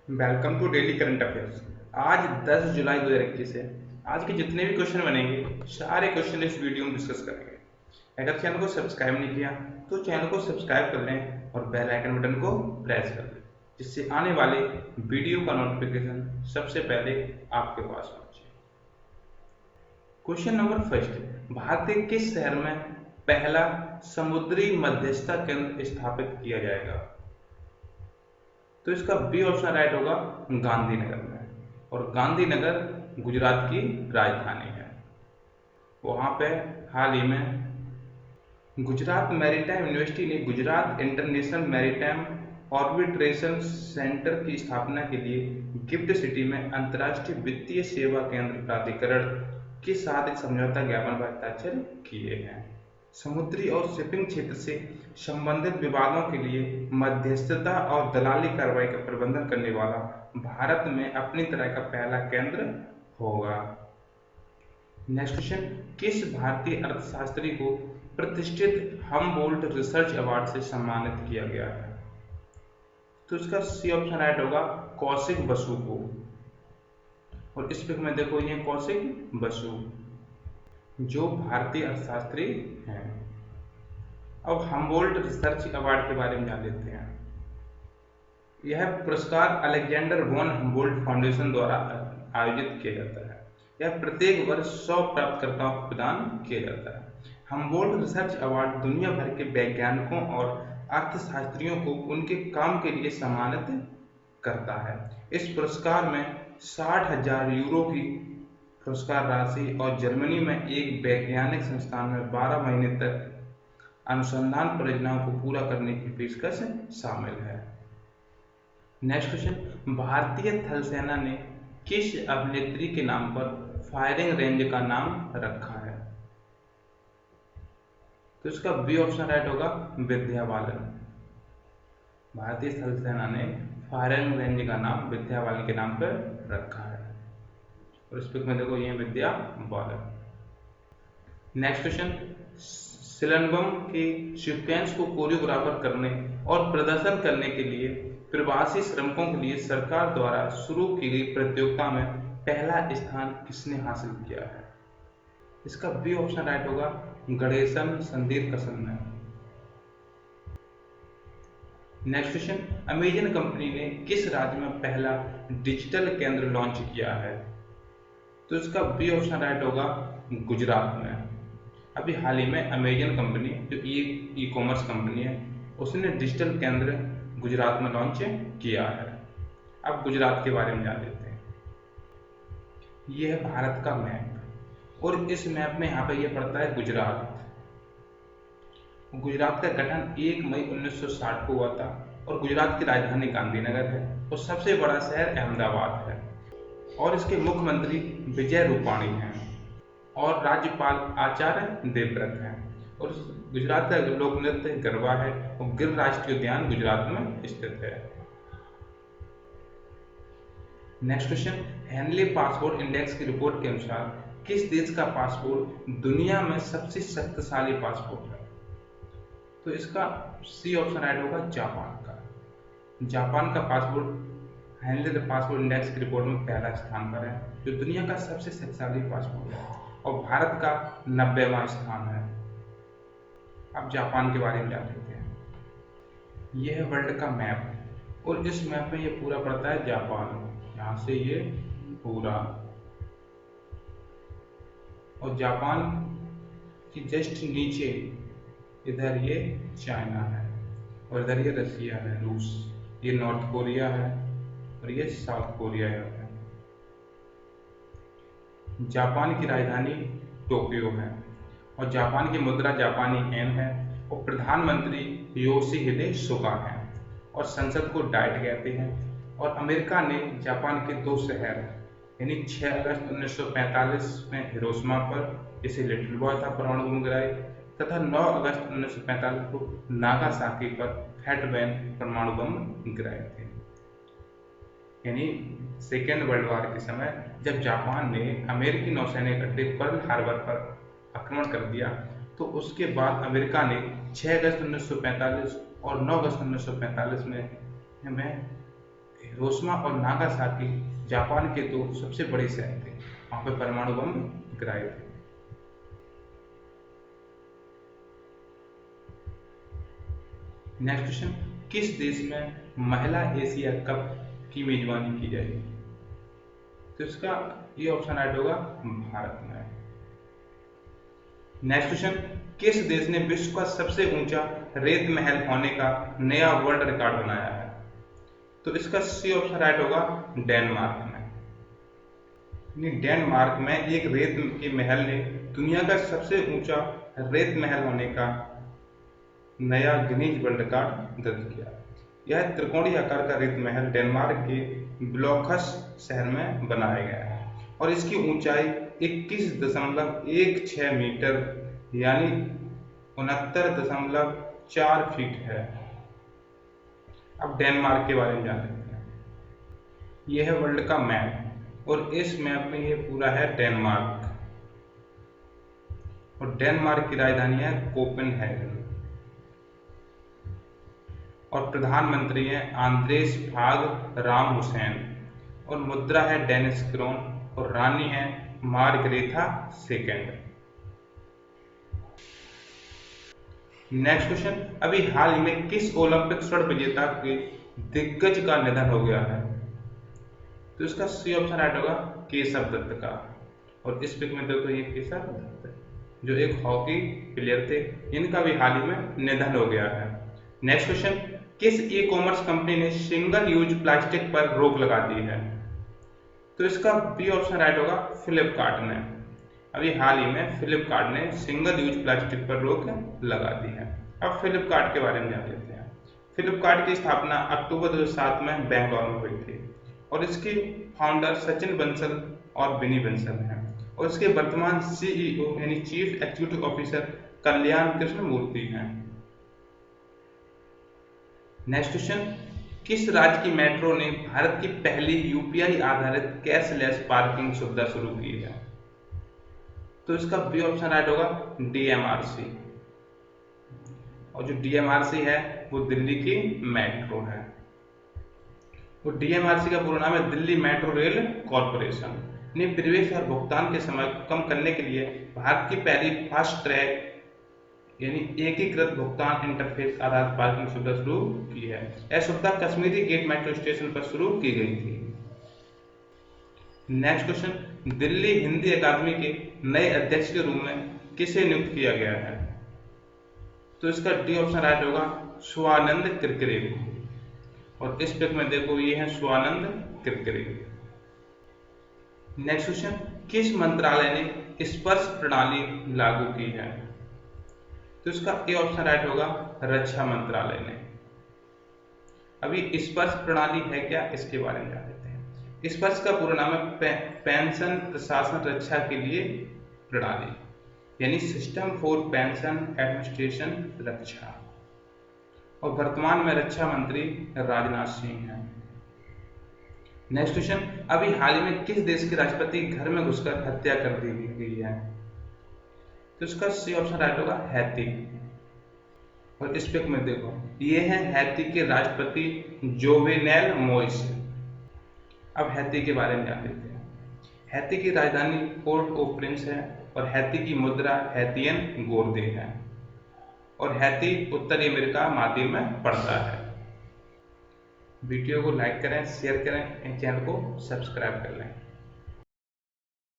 Welcome to daily current affairs. आज 10 जुलाई 2021 है। आज के जितने भी क्वेश्चन बनेंगे सारे क्वेश्चन इस वीडियो में डिस्कस करेंगे। अगर चैनल को सब्सक्राइब नहीं किया तो चैनल को सब्सक्राइब कर लें और बेल आइकन बटन को प्रेस कर लें, जिससे आने वाले वीडियो का नोटिफिकेशन सबसे पहले आपके पास पहुंचे। क्वेश्चन नंबर फर्स्ट, भारत के किस शहर में पहला समुद्री मध्यस्थता केंद्र स्थापित किया जाएगा? तो इसका बी ऑप्शन राइट होगा, गांधीनगर में। और गांधीनगर गुजरात की राजधानी है। वहां पे हाल ही में गुजरात मैरीटाइम यूनिवर्सिटी ने Gujarat international maritime arbitration centre की स्थापना के लिए गिफ्ट सिटी में अंतर्राष्ट्रीय वित्तीय सेवा केंद्र प्राधिकरण के साथ एक समझौता ज्ञापन पर हस्ताक्षर किए हैं। समुद्री और शिपिंग क्षेत्र से संबंधित विवादों के लिए मध्यस्थता और दलाली कार्रवाई का प्रबंधन करने वाला भारत में अपनी तरह का पहला केंद्र होगा। नेक्स्ट क्वेश्चन, किस भारतीय अर्थशास्त्री को प्रतिष्ठित हमबोल्ट रिसर्च अवार्ड से सम्मानित किया गया है? तो इसका सी ऑप्शन राइट होगा, कौशिक बसु को। और इस पिक में देखो, ये कौशिक बसु जो भारतीय अर्थशास्त्री हैं। अब हमबोल्ट रिसर्च अवार्ड के बारे में जान लेते हैं। यह पुरस्कार अलेक्जेंडर वॉन हमबोल्ट फाउंडेशन द्वारा आयोजित किया जाता है। यह प्रत्येक वर्ष 100 प्राप्तकर्ताओं को प्रदान किया जाता है। हमबोल्ट रिसर्च अवार्ड दुनिया भर के वैज्ञानिकों और अर्थशास्त्रियों को उनके काम के लिए सम्मानित करता है। इस पुरस्कार में 60,000 यूरो की पुरस्कार राशि और जर्मनी में एक वैज्ञानिक संस्थान में 12 महीने तक अनुसंधान परियोजनाओं को पूरा करने की पेशकश शामिल है। नेक्स्ट क्वेश्चन, भारतीय थल सेना ने किस अभिनेत्री के नाम पर फायरिंग रेंज का नाम रखा है? तो इसका बी ऑप्शन राइट होगा, विद्या बालन। भारतीय थल सेना ने फायरिंग रेंज का नाम विद्या बालन के नाम पर रखा है। और इस पिक में देखो, ये विद्या बालन। नेक्स्ट क्वेश्चन, सिलंबम के सीक्वेंस को कोरियोग्राफर करने और प्रदर्शन करने के लिए प्रवासी श्रमिकों के लिए सरकार द्वारा शुरू की गई प्रतियोगिता में पहला स्थान किसने हासिल किया है? इसका बी ऑप्शन राइट होगा, गणेशन संदीप कसन ने। नेक्स्ट क्वेश्चन, अमेजन कंपनी ने किस राज्य में पहला डिजिटल केंद्र लॉन्च किया है? तो इसका बी ऑप्शन राइट होगा, गुजरात में। अभी हाल ही में अमेजन कंपनी जो ई कॉमर्स कंपनी है, उसने डिजिटल केंद्र गुजरात में लॉन्च किया है। अब गुजरात के बारे में जान लेते हैं। यह है भारत का मैप और इस मैप में यहाँ पे ये पड़ता है गुजरात। गुजरात का गठन 1 मई 1960 को हुआ था और गुजरात की राजधानी गांधीनगर है और सबसे बड़ा शहर अहमदाबाद है। और इसके मुख्यमंत्री विजय रूपाणी हैं और राज्यपाल आचार्य देवव्रत हैं। और गुजरात का लोक नृत्य गरबा है और गिर राष्ट्रीय उद्यान गुजरात में स्थित है। Next question, Henley passport index की रिपोर्ट के अनुसार किस देश का पासपोर्ट दुनिया में सबसे शक्तिशाली पासपोर्ट है? तो इसका सी ऑप्शन राइट होगा, जापान का। जापान का पासपोर्ट हेनले पासपोर्ट इंडेक्स की रिपोर्ट में पहला स्थान पर है, जो दुनिया का सबसे शक्तिशाली पासपोर्ट है और भारत का 90वां स्थान है। अब जापान के बारे में जान लेते हैं। यह है वर्ल्ड का मैप और इस मैप में ये पूरा पड़ता है जापान, यहाँ से ये पूरा। और जापान की जस्ट नीचे इधर ये चाइना है और इधर ये रसिया है, रूस, ये नॉर्थ कोरिया है और ये साउथ कोरिया है। जापान की राजधानी टोक्यो है और जापान की मुद्रा जापानी येन है और प्रधानमंत्री योशिहिदे सुगा हैं और संसद को डाइट कहते हैं। और अमेरिका ने जापान के 2 शहर यानी 6 अगस्त 1945 में हिरोशिमा पर, जिसे लिटिल बॉय था, परमाणु बम गिराए, तथा 9 अगस्त 1945 को नागासाकी पर फैट बैन परमाणु बम गिराए थे। यानी सेकेंड वर्ल्ड वॉर के समय जब जापान ने अमेरिकी नौसैनिक अड्डे पर्ल हार्बर पर आक्रमण कर दिया, तो उसके बाद अमेरिका ने 6 अगस्त 1945 और 9 अगस्त 1945 में हिरोशिमा और नागासाकी जापान के दो सबसे बड़े शहर थे, वहां पे परमाणु बम गिराए थे। नेक्स्ट क्वेश्चन, किस देश में महिला एशिया कप की मेजबानी की जाएगी? तो इसका ये ऑप्शन राइट होगा भारत में। नेक्स्ट क्वेश्चन, किस देश ने विश्व का सबसे ऊंचा रेत महल होने का नया वर्ल्ड रिकॉर्ड बनाया है? तो इसका सी ऑप्शन राइट होगा डेनमार्क में। डेनमार्क में एक रेत के महल ने दुनिया का सबसे ऊंचा रेत महल होने का नया गिनीज वर्ल्ड रिकॉर्ड दर्ज किया। यह त्रिकोणीय आकार का रेत महल डेनमार्क के ब्लॉखस शहर में बनाया गया है और इसकी ऊंचाई 21.16 मीटर यानी 69.4 फीट है। अब डेनमार्क के बारे में जान लेते हैं। यह है वर्ल्ड का मैप और इस मैप में ये पूरा है डेनमार्क, और डेनमार्क की राजधानी है कोपेनहेगन और प्रधानमंत्री हैं आंद्रेस फाग रामहुसैन और मुद्रा है डेनिस क्रोन और रानी है मार्गरेथा सेकेंड। नेक्स्ट क्वेश्चन, अभी हाल ही में किस ओलंपिक स्वर्ण विजेता के दिग्गज का निधन हो गया है? तो इसका सी ऑप्शन राइट होगा केशव दत्त का। और इस पिक में देखो ये केशव दत्त जो एक हॉकी प्लेयर थे, इनका भी हाल ही में निधन हो गया है। नेक्स्ट क्वेश्चन, किस ई कॉमर्स कंपनी ने सिंगल यूज प्लास्टिक पर रोक लगा दी है? तो इसका बी ऑप्शन राइट होगा फ्लिपकार्ट ने। अभी हाल ही में फ्लिपकार्ट ने सिंगल यूज प्लास्टिक पर रोक लगा दी है। अब फ्लिपकार्ट के बारे में जान लेते हैं। फ्लिपकार्ट की स्थापना अक्टूबर 2007 में बेंगलुरु में हुई थी और इसके फाउंडर सचिन बंसल और बिनी बंसल हैं और इसके वर्तमान सीईओ यानी चीफ एग्जीक्यूटिव ऑफिसर कल्याण कृष्ण मूर्ति हैं। नेक्स्ट क्वेश्चन, किस राज्य की मेट्रो ने भारत की पहली यूपीआई आधारित कैशलेस पार्किंग सुविधा शुरू की है? तो इसका बी ऑप्शन राइट होगा डीएमआरसी। और जो डीएमआरसी है वो दिल्ली की मेट्रो है। और डीएमआरसी का पूरा नाम है दिल्ली मेट्रो रेल कॉरपोरेशन ने प्रवेश और भुगतान के समय को कम करने के लिए भारत की पहली फास्ट ट्रैक यानी एकीकृत भुगतान इंटरफेस आधारित पार्किंग सुविधा शुरू की है। यह सुविधा कश्मीरी गेट मेट्रो स्टेशन पर शुरू की गई थी। नेक्स्ट क्वेश्चन, दिल्ली हिंदी अकादमी के नए अध्यक्ष के रूप में किसे नियुक्त किया गया है? तो इसका डी ऑप्शन राइट होगा स्वानंद किरकिरे को। और इस पिक में देखो ये है स्वानंद किरकिरे। नेक्स्ट क्वेश्चन, किस मंत्रालय ने स्पर्श प्रणाली लागू की है? तो इसका ए ऑप्शन राइट होगा रक्षा मंत्रालय ने। अभी स्पर्श प्रणाली है क्या, इसके बारे में जान लेते हैं। स्पर्श का पूरा नाम है पेंशन प्रशासन रक्षा के लिए प्रणाली यानी सिस्टम फॉर पेंशन एडमिनिस्ट्रेशन रक्षा, और वर्तमान में रक्षा मंत्री राजनाथ सिंह हैं। नेक्स्ट क्वेश्चन, अभी हाल ही में किस देश के राष्ट्रपति घर में घुसकर हत्या कर दी गई है? तो इसका सी ऑप्शन राइट होगा हैती। और इस पिक में देखो ये है हैती के राष्ट्रपति जोवेनेल मोइस। अब हैती के बारे में जान लेते हैं। हैती की राजधानी पोर्ट ओ प्रिंस है और हैती की मुद्रा हैतियन गोर्दे है और हैती उत्तरी अमेरिका महाद्वीप में पड़ता है। वीडियो को लाइक करें, शेयर करें, चैनल को सब्सक्राइब कर लें।